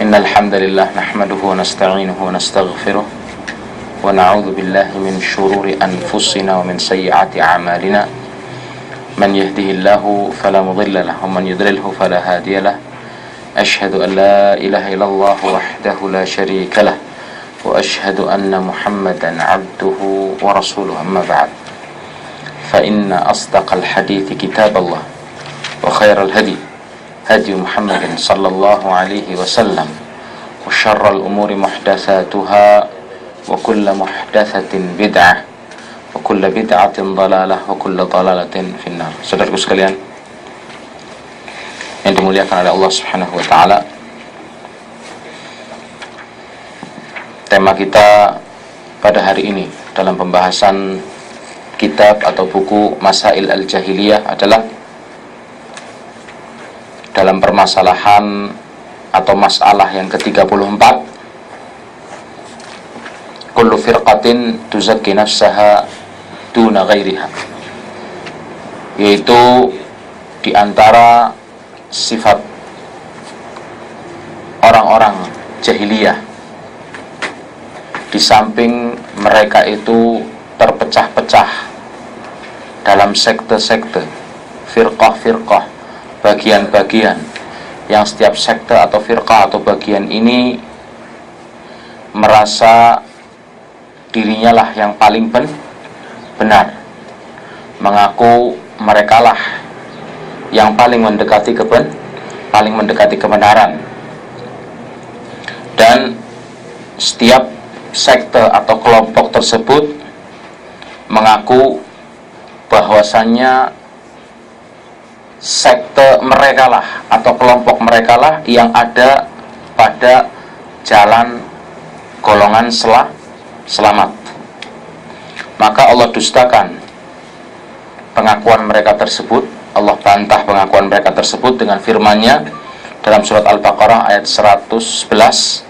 إن الحمد لله نحمده ونستعينه ونستغفره ونعوذ بالله من شرور أنفسنا ومن سيئات أعمالنا من يهده الله فلا مضل له ومن يضلله فلا هادي له أشهد أن لا إله إلا الله وحده لا شريك له وأشهد أن محمدا عبده ورسوله أما بعد فإن أصدق الحديث كتاب الله وخير الهدي هدي محمد صلى الله عليه وسلم وشر الأمور محدثاتها وكل محدثة بدعة وكل بدعة ضلالة وكل ضلالة في النار. Saudaraku sekalian yang dimuliakan oleh Allah Subhanahu wa taala, tema kita pada hari ini dalam pembahasan kitab atau buku Masail Al-Jahiliyah adalah dalam permasalahan atau masalah yang ke-34, kullu firqatin tuzakki nafsaha duna ghairiha, yaitu di antara sifat orang-orang jahiliyah, di samping mereka itu terpecah-pecah dalam sekte-sekte, firqah-firqah, bagian-bagian, yang setiap sekte atau firqah atau bagian ini merasa dirinya lah yang paling benar, mengaku mereka lah yang paling mendekati kebenaran, dan setiap sekte atau kelompok tersebut mengaku bahwasannya sekte mereka lah atau kelompok mereka lah yang ada pada jalan golongan selamat. Maka Allah dustakan pengakuan mereka tersebut, Allah bantah pengakuan mereka tersebut dengan firman-Nya dalam surat Al-Baqarah ayat 111,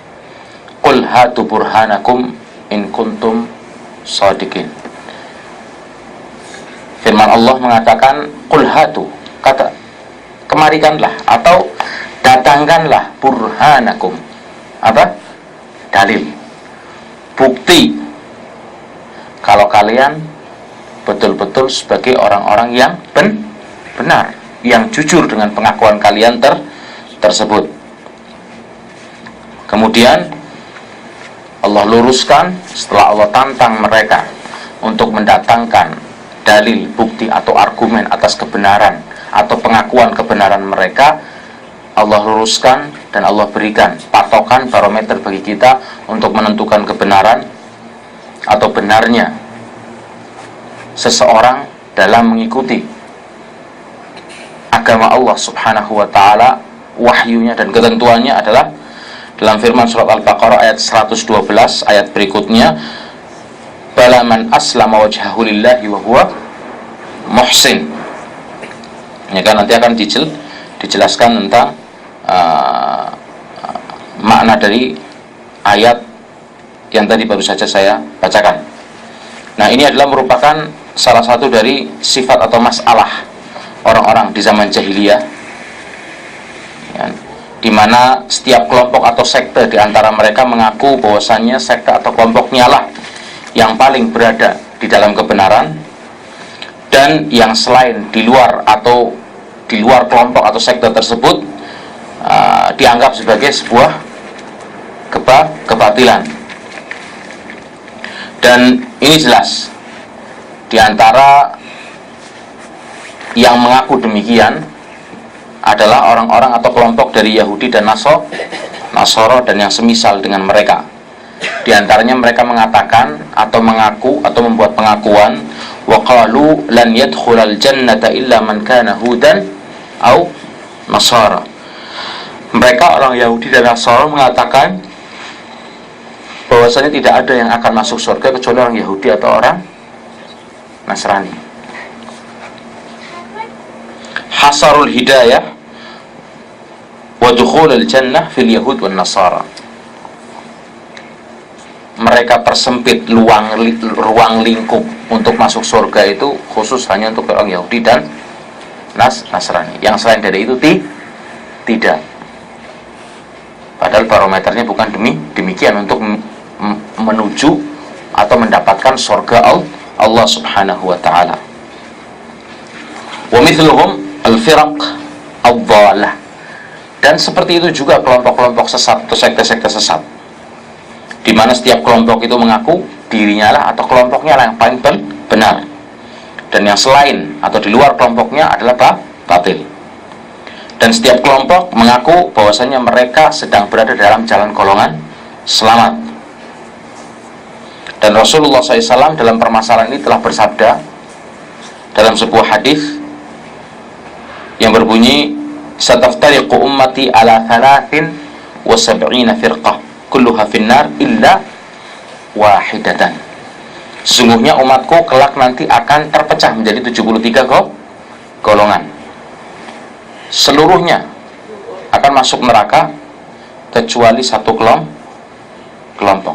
qul hatu burhanakum in kuntum shadiqin. Firman Allah mengatakan, qul hatu, kata, kemarikanlah atau datangkanlah burhanakum, apa? Dalil, bukti kalau kalian betul-betul sebagai orang-orang yang benar, yang jujur dengan pengakuan kalian tersebut. Kemudian Allah luruskan setelah Allah tantang mereka untuk mendatangkan dalil, bukti atau argumen atas kebenaran atau pengakuan kebenaran mereka, Allah luruskan dan Allah berikan patokan barometer bagi kita untuk menentukan kebenaran atau benarnya seseorang dalam mengikuti agama Allah Subhanahu wa taala. Wahyunya dan ketentuannya adalah dalam firman surat Al-Baqarah ayat 112 ayat berikutnya, bala man aslama wajhahu lillahi wa huwa muhsin. Ya kan, nanti akan dijelaskan tentang makna dari ayat yang tadi baru saja saya bacakan. Nah, ini adalah merupakan salah satu dari sifat atau masalah orang-orang di zaman jahiliyah, ya, di mana setiap kelompok atau sekte di antara mereka mengaku bahwasannya sekte atau kelompoknya lah yang paling berada di dalam kebenaran, dan yang selain di luar kelompok atau sekte tersebut dianggap sebagai sebuah kebatilan. Dan ini jelas di antara yang mengaku demikian adalah orang-orang atau kelompok dari Yahudi dan Nasara dan yang semisal dengan mereka. Di antaranya mereka mengatakan atau mengaku atau membuat pengakuan, waqalu lan yadkhulal jannata illa man kana hudan au nasara. Mereka orang Yahudi dan Nasara mengatakan bahwasanya tidak ada yang akan masuk surga kecuali orang Yahudi atau orang Nasrani. Hasarul hidayah wa dukhulul jannah fil yahud wan nasara. Mereka persempit ruang lingkup untuk masuk surga itu khusus hanya untuk orang Yahudi dan Nasrani. Yang selain dari itu tidak. Padahal barometernya bukan demikian untuk menuju atau mendapatkan surga Allah Subhanahu wa taala. Wa mithluhum al-firaq ad-dhalah. Dan seperti itu juga kelompok-kelompok sesat atau sekte-sekte sesat, di mana setiap kelompok itu mengaku dirinya lah atau kelompoknya lah yang paling benar, dan yang selain atau di luar kelompoknya adalah batil. Dan setiap kelompok mengaku bahwasanya mereka sedang berada dalam jalan golongan selamat. Dan Rasulullah SAW dalam permasalahan ini telah bersabda dalam sebuah hadis yang berbunyi, "Sataftariqu ummati ala 73 firqah, kulluha finnar illa wahidatan." Sesungguhnya umatku kelak nanti akan terpecah menjadi 73 golongan. Seluruhnya akan masuk neraka kecuali satu kelompok.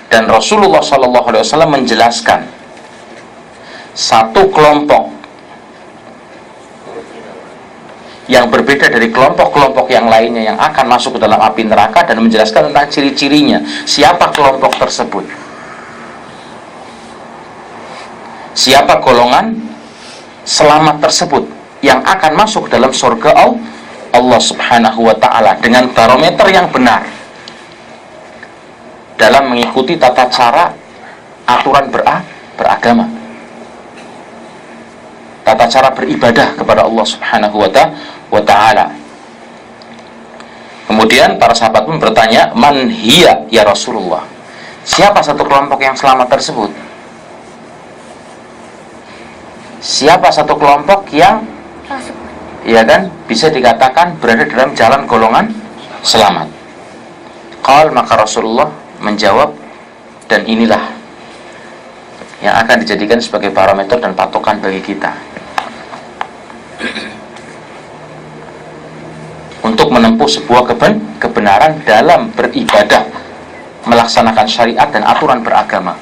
Dan Rasulullah SAW menjelaskan satu kelompok yang berbeda dari kelompok-kelompok yang lainnya yang akan masuk ke dalam api neraka, dan menjelaskan tentang ciri-cirinya. Siapa kelompok tersebut? Siapa golongan selamat tersebut yang akan masuk dalam surga Allah Subhanahu wa ta'ala dengan barometer yang benar dalam mengikuti tata cara aturan beragama, tata cara beribadah kepada Allah Subhanahu wa ta'ala. Kemudian para sahabat pun bertanya, "Man hiya ya Rasulullah?" Siapa satu kelompok yang selamat tersebut? Siapa satu kelompok yang ya kan bisa dikatakan berada dalam jalan golongan selamat? Maka Rasulullah menjawab, dan inilah yang akan dijadikan sebagai barometer dan patokan bagi kita untuk menempuh sebuah kebenaran dalam beribadah, melaksanakan syariat dan aturan beragama.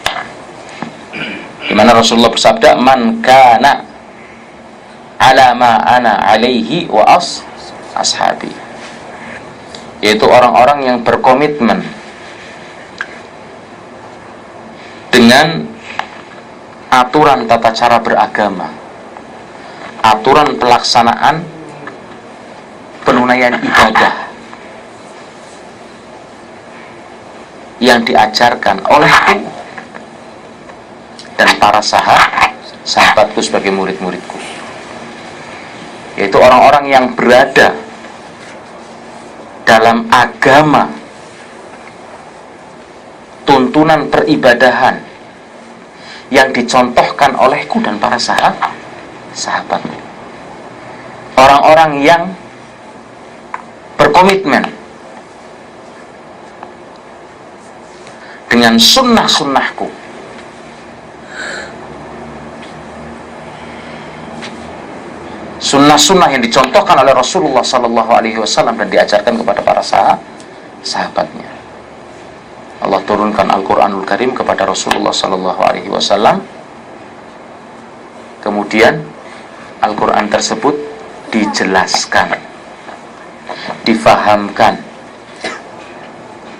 Di mana Rasulullah bersabda, "Man kana ala ma ana alaihi wa ashabi." Yaitu orang-orang yang berkomitmen dengan aturan tata cara beragama, aturan pelaksanaan penunaian ibadah yang diajarkan olehku dan para sahabatku sebagai murid-muridku. Yaitu orang-orang yang berada dalam agama, tuntunan peribadahan yang dicontohkan olehku dan para sahabatku. Orang-orang yang berkomitmen dengan sunnah-sunnahku, sunnah-sunnah yang dicontohkan oleh Rasulullah SAW dan diajarkan kepada para sahabatnya. Allah turunkan Al-Quranul Karim kepada Rasulullah SAW. Kemudian Al-Quran tersebut dijelaskan, difahamkan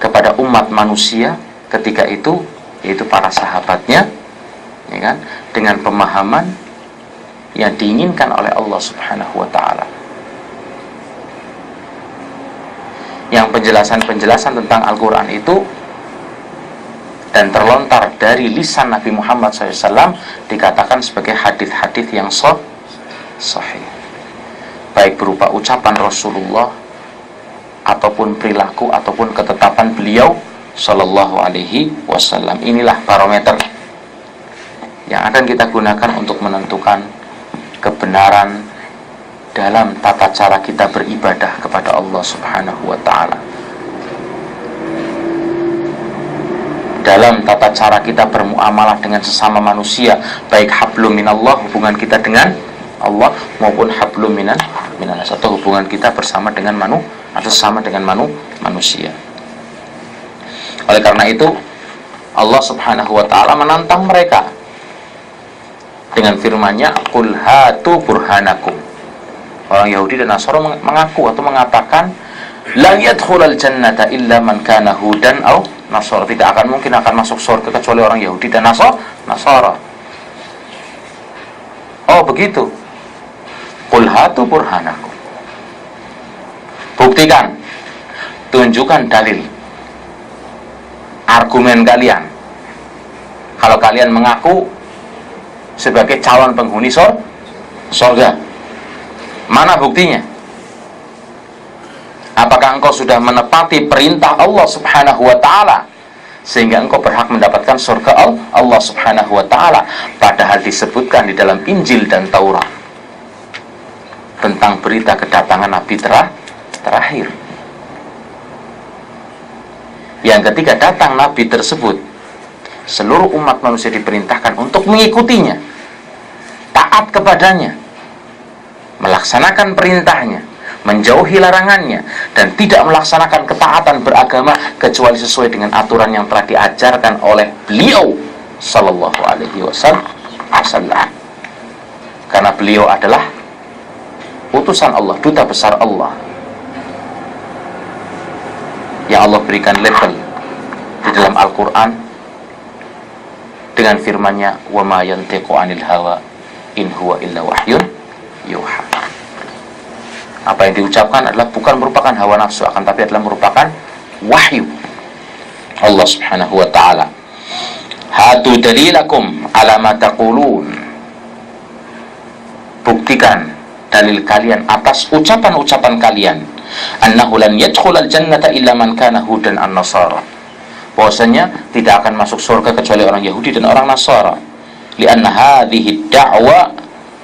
kepada umat manusia ketika itu, yaitu para sahabatnya, ya kan, dengan pemahaman yang diinginkan oleh Allah Subhanahu wa ta'ala. Yang penjelasan-penjelasan tentang Al-Quran itu dan terlontar dari lisan Nabi Muhammad SAW dikatakan sebagai hadis-hadis yang sahih, baik berupa ucapan Rasulullah ataupun perilaku ataupun ketetapan beliau Sallallahu Alaihi Wasallam. Inilah barometer yang akan kita gunakan untuk menentukan kebenaran dalam tata cara kita beribadah kepada Allah Subhanahu wa ta'ala, dalam tata cara kita bermuamalah dengan sesama manusia, baik hablum minallah, hubungan kita dengan Allah, maupun hablum minas, atau hubungan kita bersama dengan manusia. Oleh karena itu Allah Subhanahu wa ta'ala menantang mereka dengan firman-Nya, "Qul hatu burhanakum." Orang Yahudi dan Nasrani mengaku atau mengatakan, La yadkhulal jannata illa man kana hudan aw nasara. Tidak akan mungkin akan masuk surga kecuali orang Yahudi dan Nasara. Oh begitu. Qul hatu burhanakum. Buktikan, tunjukkan dalil, argumen kalian. Kalau kalian mengaku sebagai calon penghuni surga, mana buktinya? Apakah engkau sudah menepati perintah Allah Subhanahu wa ta'ala sehingga engkau berhak mendapatkan surga Allah Subhanahu wa ta'ala? Padahal disebutkan di dalam Injil dan Taurat tentang berita kedatangan Nabi terakhir, yang ketika datang Nabi tersebut, seluruh umat manusia diperintahkan untuk mengikutinya, taat kepadanya, melaksanakan perintahnya, menjauhi larangannya, dan tidak melaksanakan ketaatan beragama kecuali sesuai dengan aturan yang telah diajarkan oleh beliau sallallahu alaihi wasallam. Karena beliau adalah utusan Allah, duta besar Allah, yang Allah berikan label di dalam Al-Quran dengan firman-Nya, wa ma yantiqu 'anil hawa in huwa illa wahyun yuha. Apa yang diucapkan adalah bukan merupakan hawa nafsu, akan tapi adalah merupakan wahyu Allah Subhanahu wa ta'ala. Hatu dalilakum ala ma taqulun. Buktikan dalil kalian atas ucapan-ucapan kalian, annahu lan yadkhulal jannata illa man kana hudan an nasara. Bahwasanya tidak akan masuk surga kecuali orang Yahudi dan orang Nasara. Lianna hadhihi da'wa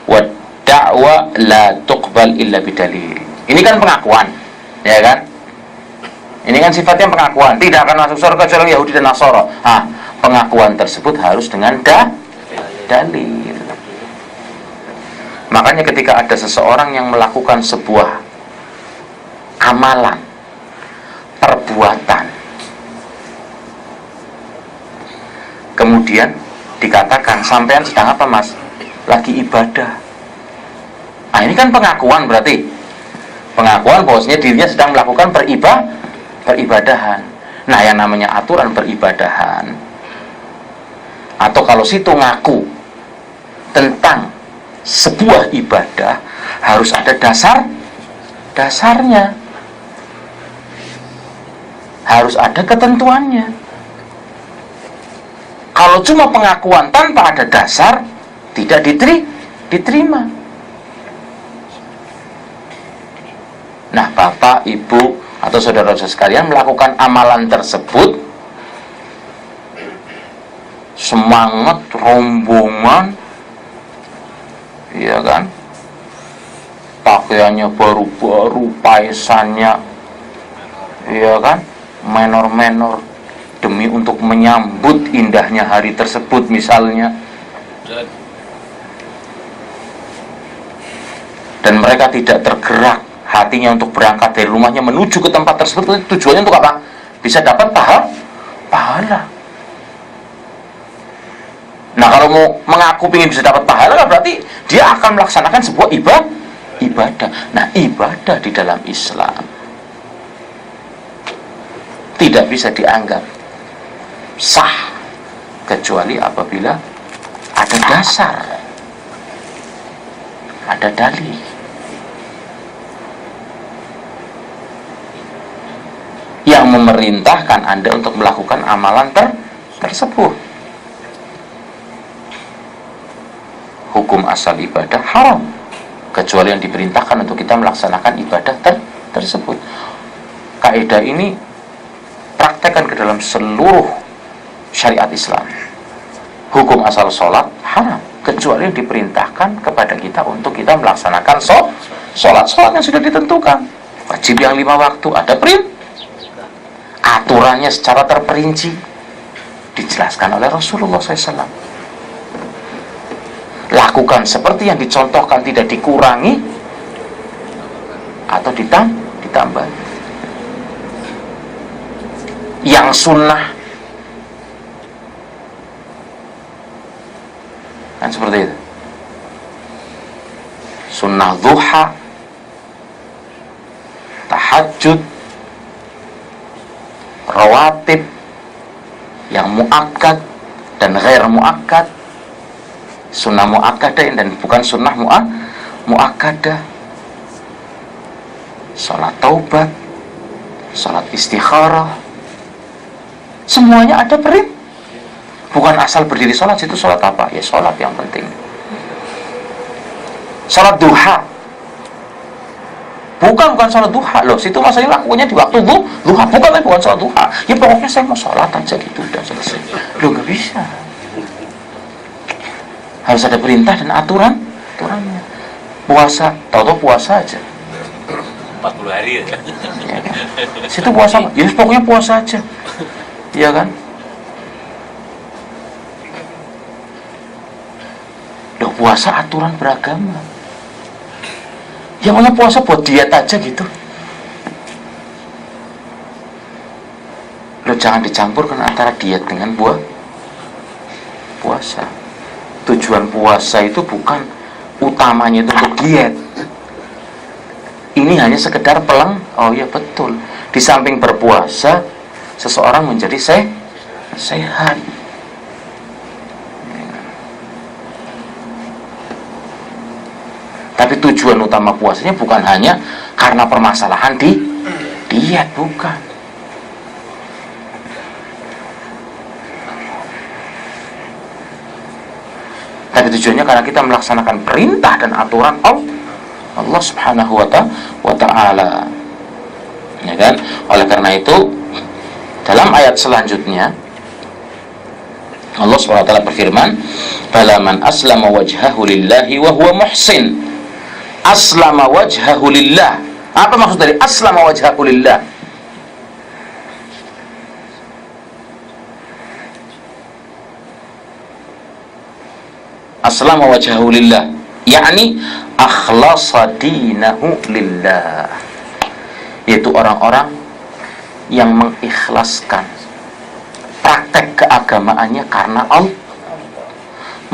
wa da'wa la tuqbal illa bidalil. Ini kan pengakuan, ya kan? Ini kan sifatnya pengakuan, tidak akan masuk surga kecuali orang Yahudi dan Nasara. Pengakuan tersebut harus dengan dalil. Makanya ketika ada seseorang yang melakukan sebuah amalan, perbuatan, kemudian dikatakan, sampean sedang apa mas? Lagi ibadah. Ini kan pengakuan, berarti pengakuan bahwasanya dirinya sedang melakukan peribadahan. Nah, yang namanya aturan peribadahan, atau kalau situ ngaku tentang sebuah ibadah, harus ada dasarnya, harus ada ketentuannya. Kalau cuma pengakuan tanpa ada dasar, tidak diterima. Nah, bapak, ibu, atau saudara-saudara sekalian melakukan amalan tersebut, semangat, rombongan, iya kan, pakaiannya baru-baru, paesannya, iya kan, menor-menor, demi untuk menyambut indahnya hari tersebut misalnya. Dan mereka tidak tergerak hatinya untuk berangkat dari rumahnya menuju ke tempat tersebut. Tujuannya untuk apa? Bisa dapat pahala. Nah, kalau mau mengaku ingin bisa dapat pahala, berarti dia akan melaksanakan sebuah ibadah. Nah, ibadah di dalam Islam tidak bisa dianggap sah kecuali apabila ada dasar, ada dalil. Yang memerintahkan Anda untuk melakukan amalan tersebut. Hukum asal ibadah haram kecuali yang diperintahkan untuk kita melaksanakan ibadah tersebut. Kaidah ini praktekkan ke dalam seluruh syariat Islam. Hukum asal sholat haram kecuali yang diperintahkan kepada kita untuk kita melaksanakan sholat yang sudah ditentukan. Wajib yang 5 waktu, ada aturannya secara terperinci dijelaskan oleh Rasulullah SAW. Lakukan seperti yang dicontohkan, tidak dikurangi atau ditambah. Yang sunnah kan seperti itu. Sunnah duha, tahajud, rawatib, yang muakkad dan ghair muakkad, sunnah muakkadah dan bukan sunnah muakkadah, sholat taubat, sholat istikharah, semuanya ada perintah. Bukan asal berdiri sholat, itu sholat apa? Ya sholat yang penting. Sholat duha, bukan sholat duha loh, situ maksudnya lakukannya di waktu duha, bukan sholat duha. Ya pokoknya saya mau sholat aja gitu, udah selesai. Loh nggak bisa, harus ada perintah dan aturannya. Puasa, tahu puasa aja 40 hari ya. Ya kan? Situ puasa, ya pokoknya puasa aja, iya kan? Loh puasa aturan beragama. Ya mana puasa buat diet aja gitu. Loh jangan dicampurkan antara diet dengan puasa. Tujuan puasa itu bukan utamanya itu untuk diet. Ini hanya sekedar oh ya betul. Di samping berpuasa, seseorang menjadi sehat. Tapi tujuan utama puasanya bukan hanya karena permasalahan di diet, bukan. Tapi tujuannya karena kita melaksanakan perintah dan aturan Allah Subhanahu wa ta'ala. Ya kan? Oleh karena itu, dalam ayat selanjutnya Allah Subhanahu wa ta'ala berfirman, "Fala man aslama wajhahu lillahi wa huwa muhsin." Aslama wajhahu lillah. Apa maksud dari aslama wajhahu lillah? Aslama wajhahu lillah, yakni akhlasa dinahu lillah. Yaitu orang-orang yang mengikhlaskan praktek keagamaannya karena Allah,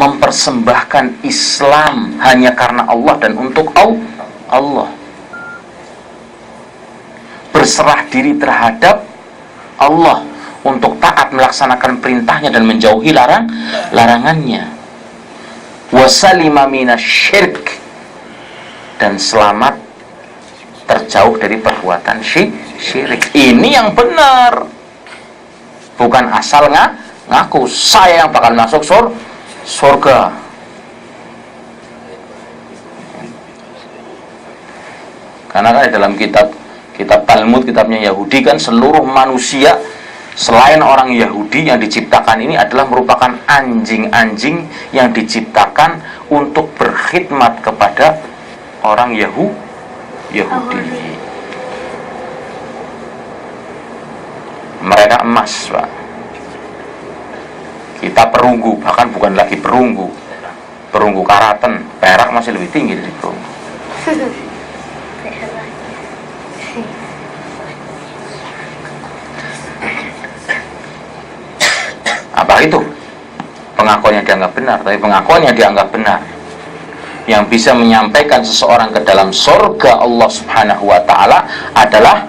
mempersembahkan Islam hanya karena Allah dan untuk Allah, berserah diri terhadap Allah untuk taat melaksanakan perintahnya dan menjauhi larangannya, wasalima minasyirik, dan selamat terjauh dari perbuatan syirik. Ini yang benar, bukan asal ngaku saya yang bakal masuk surga. Karena kan dalam kitab Talmud, kitabnya Yahudi, kan seluruh manusia selain orang Yahudi yang diciptakan ini adalah merupakan anjing-anjing yang diciptakan untuk berkhidmat kepada orang Yahudi. Mereka emas, Pak. Kita perunggu, bahkan bukan lagi perunggu karaten, perak masih lebih tinggi dari perunggu. Apa itu? Pengakuan yang dianggap benar. Tapi pengakuan yang dianggap benar yang bisa menyampaikan seseorang ke dalam surga Allah Subhanahu wa ta'ala adalah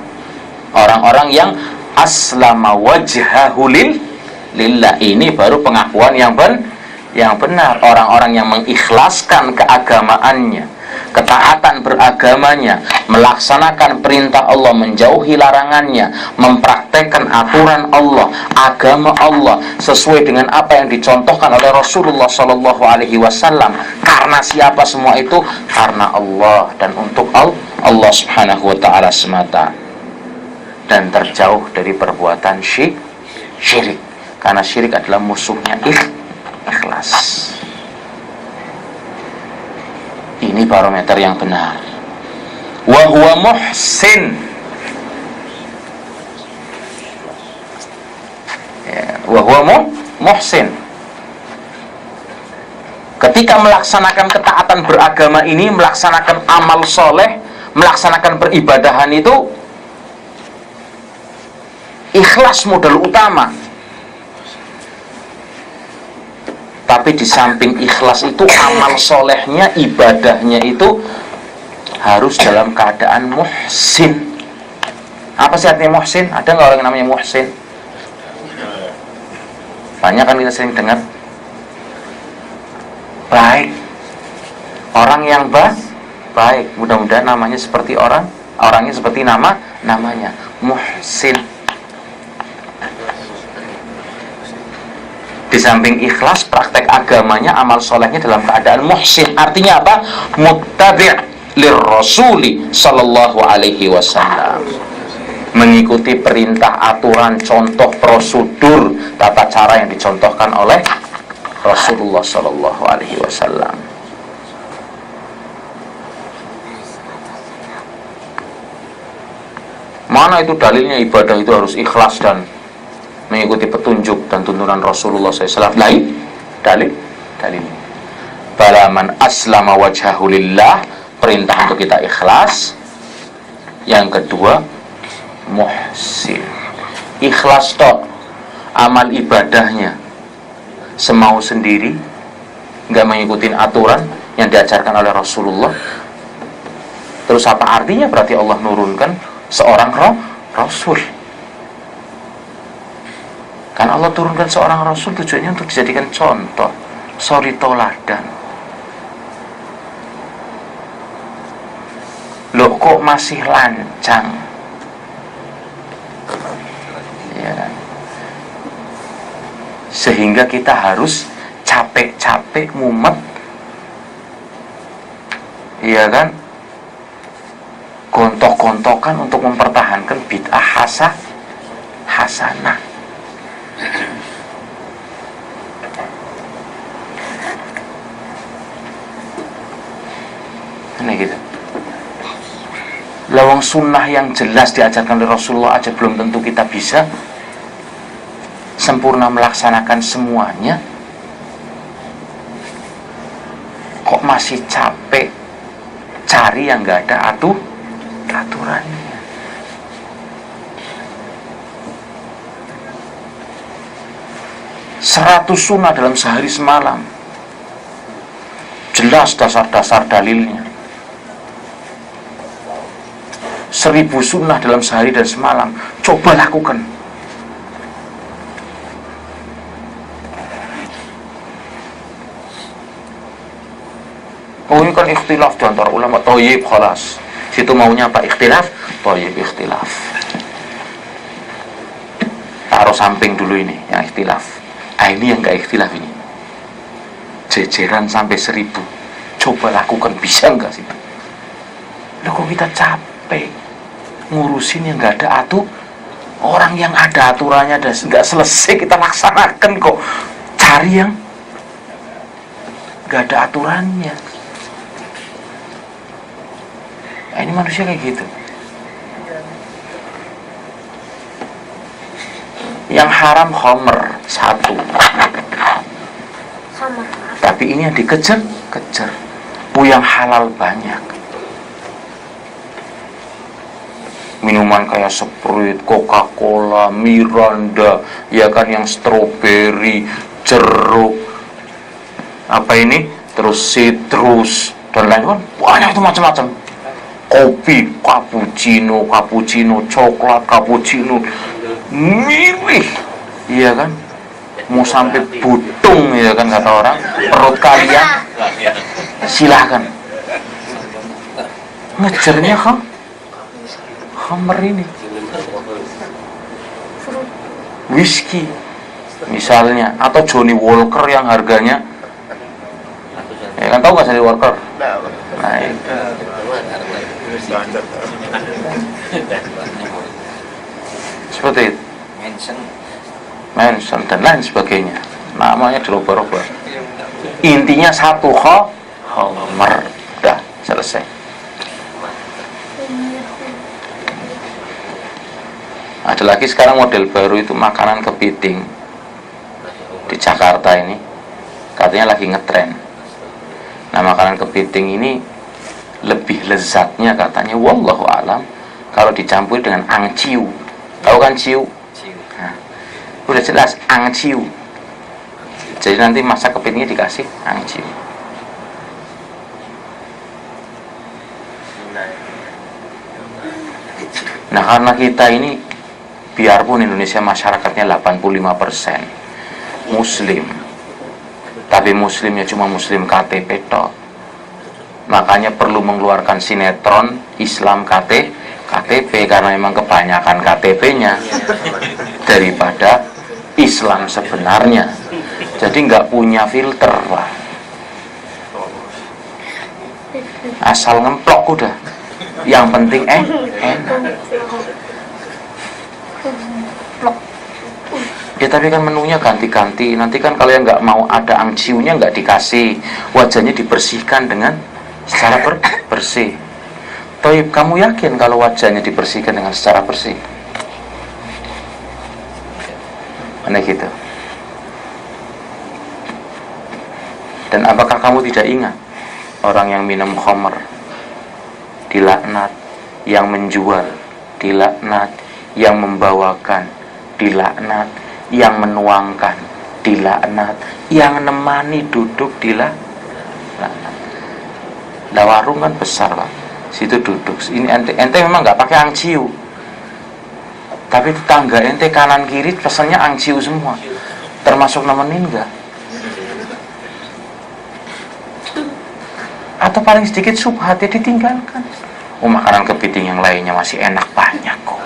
orang-orang yang aslama wajhahu lillah. Ini baru pengakuan yang benar. Orang-orang yang mengikhlaskan keagamaannya, ketaatan beragamanya, melaksanakan perintah Allah, menjauhi larangannya, mempraktekkan aturan Allah, agama Allah sesuai dengan apa yang dicontohkan oleh Rasulullah Shallallahu Alaihi Wasallam. Karena siapa semua itu? Karena Allah dan untuk Allah Subhanahu Wa Taala semata, dan terjauh dari perbuatan syirik. Karena syirik adalah musuhnya ikhlas. Ini barometer yang benar. Wa huwa muhsin. Wa huwa muhsin. Ketika melaksanakan ketaatan beragama ini, melaksanakan amal soleh, melaksanakan peribadahan itu, ikhlas modal utama. Tapi di samping ikhlas itu, amal solehnya, ibadahnya itu harus dalam keadaan muhsin. Apa sih artinya muhsin? Ada nggak orang yang namanya muhsin? Banyak kan kita sering dengar baik, orang yang baik, mudah-mudahan namanya seperti orangnya seperti namanya Muhsin. Di samping ikhlas, praktek agamanya, amal solehnya dalam keadaan muhsin. Artinya apa? Muttabi' lirrasuli sallallahu alaihi wasallam. Mengikuti perintah, aturan, contoh, prosedur, tata cara yang dicontohkan oleh Rasulullah sallallahu alaihi wasallam. Mana itu dalilnya ibadah itu harus ikhlas dan mengikuti petunjuk dan tuntunan Rasulullah SAW? Lain dalil. Bala man aslama wajhahu lillah, perintah untuk kita ikhlas. Yang kedua, muhsin. Ikhlas tok, amal ibadahnya semau sendiri, nggak mengikuti aturan yang diajarkan oleh Rasulullah. Terus apa artinya? Berarti Allah nurunkan seorang Rasul. Kan Allah turunkan seorang Rasul tujuannya untuk dijadikan contoh, suri toladan. Loh kok masih lancang? Ya kan? Sehingga kita harus capek-capek mumet, iya kan? Gontok-gontokan untuk mempertahankan bid'ah hasanah. Ini gitu. Lawang sunnah yang jelas diajarkan oleh Rasulullah aja belum tentu kita bisa sempurna melaksanakan semuanya. Kok masih capek cari yang gak ada aturannya? 100 sunnah dalam sehari semalam, jelas dasar-dasar dalilnya. 1000 sunnah dalam sehari dan semalam, coba lakukan. Oh, ini kan ikhtilaf di antara ulama. Toyib, khalas. Situ maunya apa? Ikhtilaf? Toyib, ikhtilaf. Taruh samping dulu ini, yang ikhtilaf. Ini yang gak ikhtilaf ini. Jejeran sampai 1000. Coba lakukan, bisa gak sih? Loh kok kita capek ngurusin yang gak ada orang yang ada aturannya dan gak selesai kita laksanakan, kok cari yang gak ada aturannya. Ini manusia kayak gitu. Yang haram khamr 1, tapi ini yang dikejar. Yang halal banyak. Minuman kayak Sprite, Coca-Cola, Miranda, ya kan, yang stroberi, jeruk, apa ini, terus citrus dan lain-lain, banyak itu macam-macam. Kopi, cappuccino, coklat, cappuccino, milih, iya kan, mau sampai butung, ya kan, kata orang, perut kalian, silahkan. Ngejarnya khamr ini, whisky misalnya, atau Johnny Walker yang harganya, ya kan, tahu nggak Johnny Walker? Nah, itu. Seperti itu, Manson dan lain sebagainya, namanya dirubah-rubah. Intinya satu, khamr, udah selesai. Ada lagi sekarang model baru itu makanan kepiting di Jakarta ini, katanya lagi ngetren. Nah, makanan kepiting ini lebih lezatnya katanya, wallahu alam, kalau dicampur dengan angciu. Tahu kan ciu? Nah, udah jelas angciu. Jadi nanti masak kepitingnya dikasih angciu. Nah, karena kita ini, biarpun Indonesia masyarakatnya 85%, muslim, tapi muslimnya cuma muslim KTP tok. Makanya perlu mengeluarkan sinetron Islam KTP karena memang kebanyakan KTP-nya daripada Islam sebenarnya. Jadi nggak punya filter lah, asal ngemplok udah. Yang penting enak. Ya tapi kan menunya ganti-ganti. Nanti kan kalau yang nggak mau ada angciunya nggak dikasih, wajahnya dibersihkan dengan secara bersih. Toib, kamu yakin kalau wajahnya dibersihkan dengan secara bersih? Aneh gitu. Dan apakah kamu tidak ingat orang yang minum khamr dilaknat, yang menjual dilaknat, yang membawakan dilaknat, yang menuangkan dilaknat, yang nemani duduk dilaknat. Nah, warung kan besar Pak, situ duduk. Ini ente memang nggak pakai angciu, tapi tetangga ente kanan kiri pesannya angciu semua, termasuk nemenin nggak? Atau paling sedikit subhatnya ditinggalkan. Oh, makanan kepiting yang lainnya masih enak banyak kok.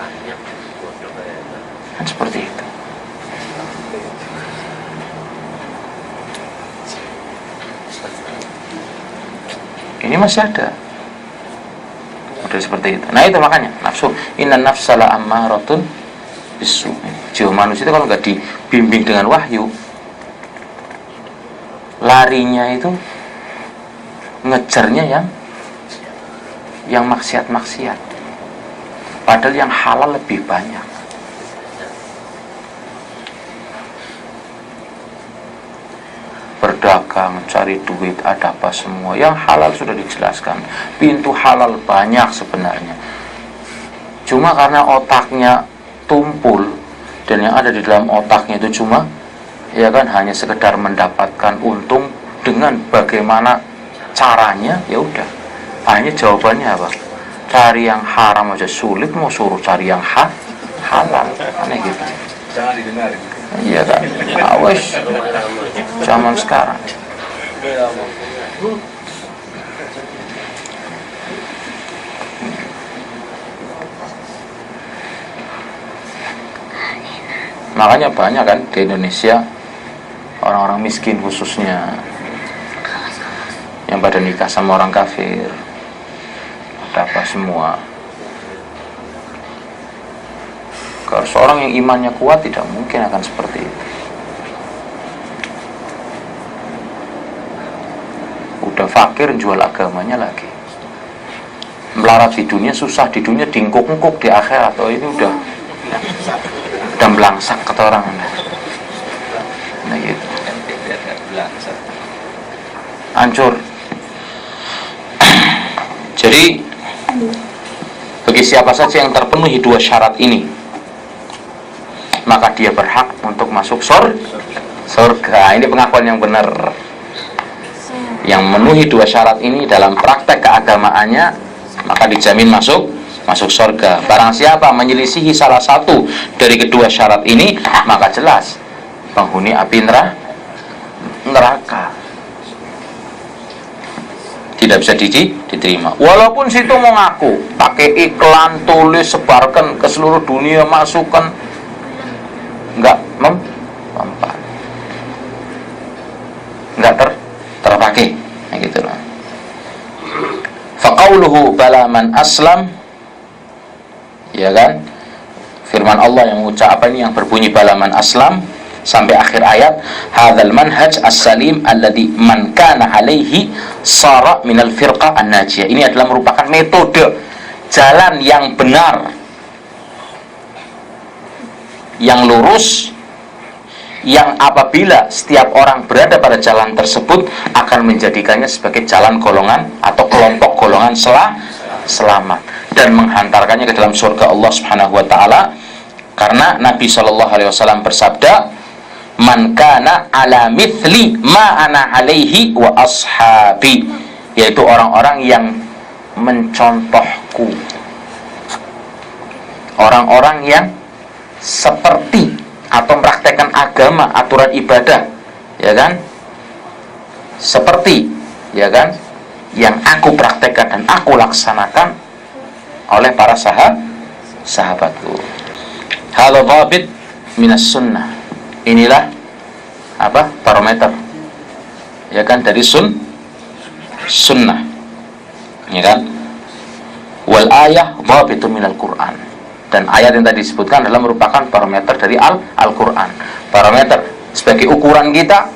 Kan seperti itu. Ini masih ada. Udah seperti itu. Nah itu makanya nafsu. Inna nafsala ammaratun bisu. Jiwa manusia itu kalau nggak dibimbing dengan wahyu, larinya itu ngejarnya yang maksiat-maksiat. Padahal yang halal lebih banyak. Berdagang, cari duit, ada apa semua. Yang halal sudah dijelaskan. Pintu halal banyak sebenarnya. Cuma karena otaknya tumpul, dan yang ada di dalam otaknya itu cuma ya kan hanya sekedar mendapatkan untung dengan bagaimana caranya, ya udah. Hanya jawabannya apa? Cari yang haram aja sulit, mau suruh cari yang halal. Aneh gitu. Jangan didengarin. Iya kan? Awas zaman sekarang. Makanya banyak kan di Indonesia orang-orang miskin khususnya yang pada nikah sama orang kafir, ada apa semua. Kalau seorang yang imannya kuat tidak mungkin akan seperti itu. Udah fakir jual agamanya lagi. Melarat di dunia susah, di dunia dingkuk-ngkuk di akhirat. Oh ini udah melangsak kata orang. Nah gitu. Hancur. Jadi bagi siapa saja yang terpenuhi dua syarat ini, maka dia berhak untuk masuk surga. Ini pengakuan yang benar. Yang memenuhi dua syarat ini dalam praktek keagamaannya, maka dijamin masuk surga. Barang siapa menyelisihi salah satu dari kedua syarat ini, maka jelas penghuni api neraka. Tidak bisa diterima. Walaupun situ mau ngaku, pakai iklan, tulis, sebarkan ke seluruh dunia, masukkan, enggak mempan, enggak terpakai, ya gitu loh. Faqauluhu bala man aslam, ya kan? Firman Allah yang mengucap apa ini, yang berbunyi bala man aslam sampai akhir ayat, hadzal manhaj as-salim alladhi man kana alaihi sara minal firqah an-najiyah. Ini adalah merupakan metode jalan yang benar, yang lurus, yang apabila setiap orang berada pada jalan tersebut akan menjadikannya sebagai jalan golongan atau kelompok golongan selamat dan menghantarkannya ke dalam surga Allah Subhanahu wa taala. Karena Nabi SAW bersabda, man kana ala mithli ma ana alaihi wa ashabi, yaitu orang-orang yang mencontohku, orang-orang yang seperti atau mempraktekkan agama, aturan ibadah, ya kan, seperti, ya kan, yang aku praktekkan dan aku laksanakan oleh para sahabatku. Halo dhabit minas sunnah. Inilah apa? Barometer, ya kan, dari sunnah, ya kan. Wal ayah dhabitun minal Qur'an. Dan ayat yang tadi disebutkan adalah merupakan barometer dari Al-Quran. Barometer sebagai ukuran kita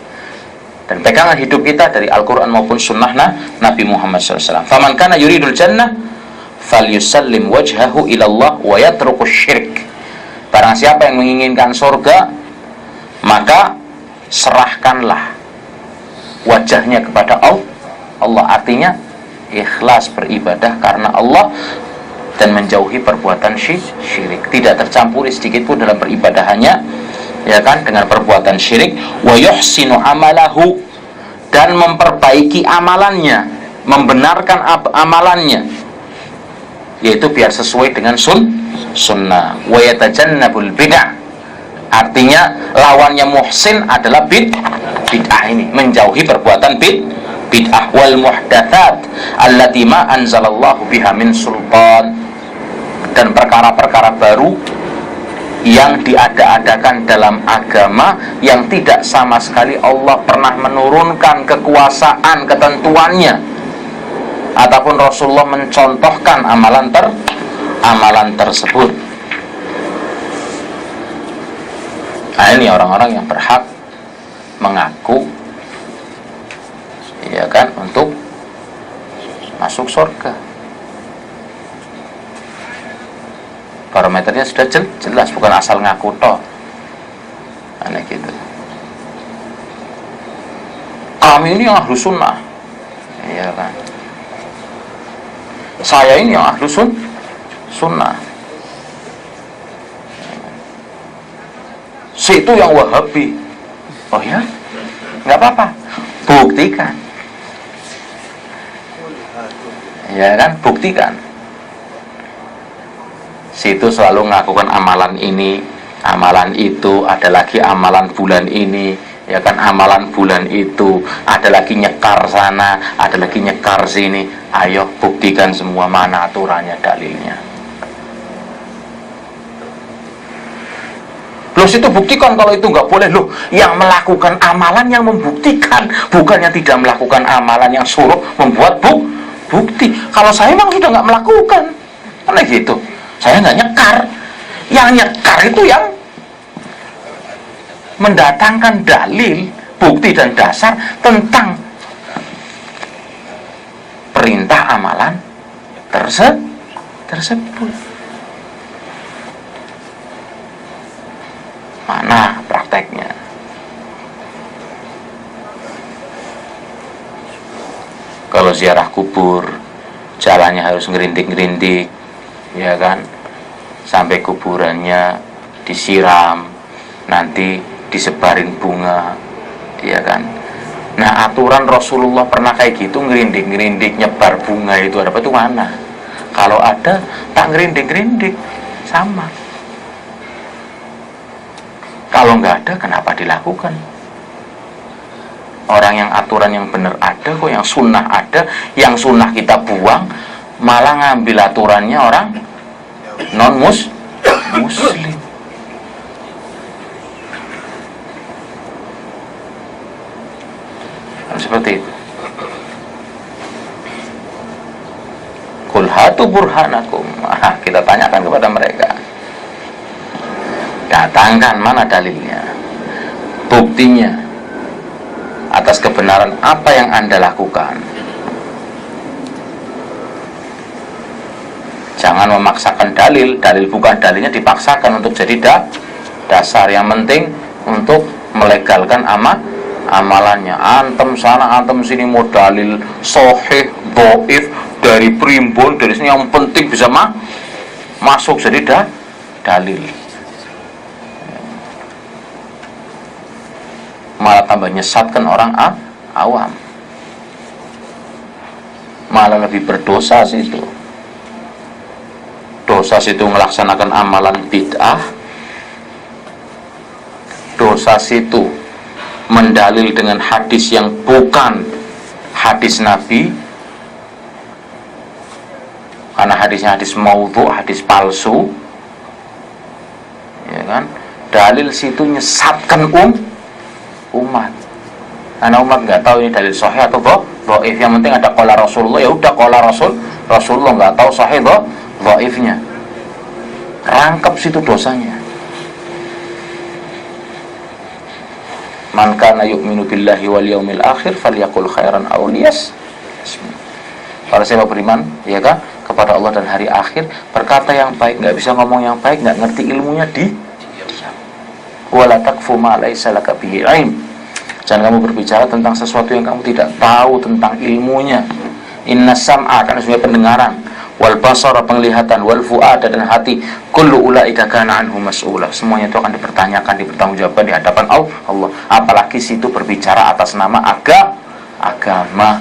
dan pegangan hidup kita dari Al-Quran maupun sunnah Nabi Muhammad SAW. Faman kana yuridul jannah falyusallim wajhahu ilallah wa yatrukus syirik. Barang siapa yang menginginkan surga, maka serahkanlah wajahnya kepada Allah. Artinya ikhlas beribadah karena Allah dan menjauhi perbuatan syirik. Tidak tercampuri sedikit pun dalam peribadahannya, ya kan, dengan perbuatan syirik. Wa yuhsinu amalahu, dan memperbaiki amalannya, membenarkan amalannya, yaitu biar sesuai dengan sunnah. Wa yatajannabul bid'ah, artinya lawannya muhsin adalah bid'ah, ini menjauhi perbuatan bid'ah. Wal muhdatsat allati ma anzalallahu biha min sultan, dan perkara-perkara baru yang diada-adakan dalam agama yang tidak sama sekali Allah pernah menurunkan kekuasaan ketentuannya ataupun Rasulullah mencontohkan amalan tersebut. Nah, ini orang-orang yang berhak mengaku, ya kan, untuk masuk surga. Barometernya sudah jelas, bukan asal ngaku toh. Aneh gitu. Kami ini yang ahlu sunnah, ya kan. Saya ini yang ahlu sunnah. Si itu yang wahabi. Oh ya, nggak apa-apa, buktikan. Ya kan, buktikan. Situ selalu melakukan amalan ini, amalan itu, ada lagi amalan bulan ini, ya kan, amalan bulan itu, ada lagi nyekar sana, ada lagi nyekar sini. Ayo buktikan semua, mana aturannya, dalilnya. Loh, situ buktikan kalau itu nggak boleh. Loh, yang melakukan amalan yang membuktikan, bukan yang tidak melakukan amalan yang suruh membuat bukti. Kalau saya memang sudah nggak melakukan, karena gitu. Saya nggak nyekar. Yang nyekar itu yang mendatangkan dalil, bukti dan dasar tentang perintah amalan tersebut. Mana prakteknya? Kalau ziarah kubur, jalannya harus ngerindik-ngerindik, ya kan, sampai kuburannya disiram, nanti disebarin bunga, ya kan. Nah, aturan Rasulullah pernah kayak gitu, ngerindik-ngerindik, nyebar bunga itu ada apa, itu mana? Kalau ada, tak ngerindik-ngerindik, sama. Kalau nggak ada, kenapa dilakukan? Orang yang aturan yang benar ada kok, yang sunnah ada, yang sunnah kita buang, malah ngambil aturannya orang non-muslim. Seperti itu. Qul hatu burhanakum. Kita tanyakan kepada mereka, datangkan mana dalilnya, buktinya atas kebenaran apa yang Anda lakukan. Jangan memaksakan dalil bukan dalilnya dipaksakan untuk jadi dasar. Yang penting untuk melegalkan amalannya. Antem sana, antem sini, mau dalil sahih, dhaif, dari primbon, dari sini, yang penting bisa masuk jadi dalil. Malah tambah nyesatkan orang awam, malah lebih berdosa situ. Dosa situ melaksanakan amalan bid'ah, dosa situ mendalil dengan hadis yang bukan hadis Nabi, karena hadisnya hadis maudhu, hadis palsu, ya kan? Dalil situ nyesatkan umat. Karena umat nggak tahu ini dalil sahih atau dhaif. Yang penting ada qala Rasulullah, ya udah qala Rasulullah, nggak tahu sahih dhaifnya. Rangkap situ dosanya. Man kana yu'minu billahi wal yaumil akhir falyaqul khairan aw liyasmut. Para siapa beriman, ya kan, kepada Allah dan hari akhir, berkata yang baik. Nggak bisa ngomong yang baik, nggak ngerti ilmunya, diam. Wala taqfu ma laysa laka bihi ilm. Jangan kamu berbicara tentang sesuatu yang kamu tidak tahu tentang ilmunya. Inna sam'a, karena sebagai pendengaran, wal basara, penglihatan, wal fu'ada, dan hati, kullu ulaika kana anhu mas'ula. Semuanya itu akan dipertanyakan, dipertanggungjawabkan di hadapan Allah. Apalagi situ berbicara atas nama agama.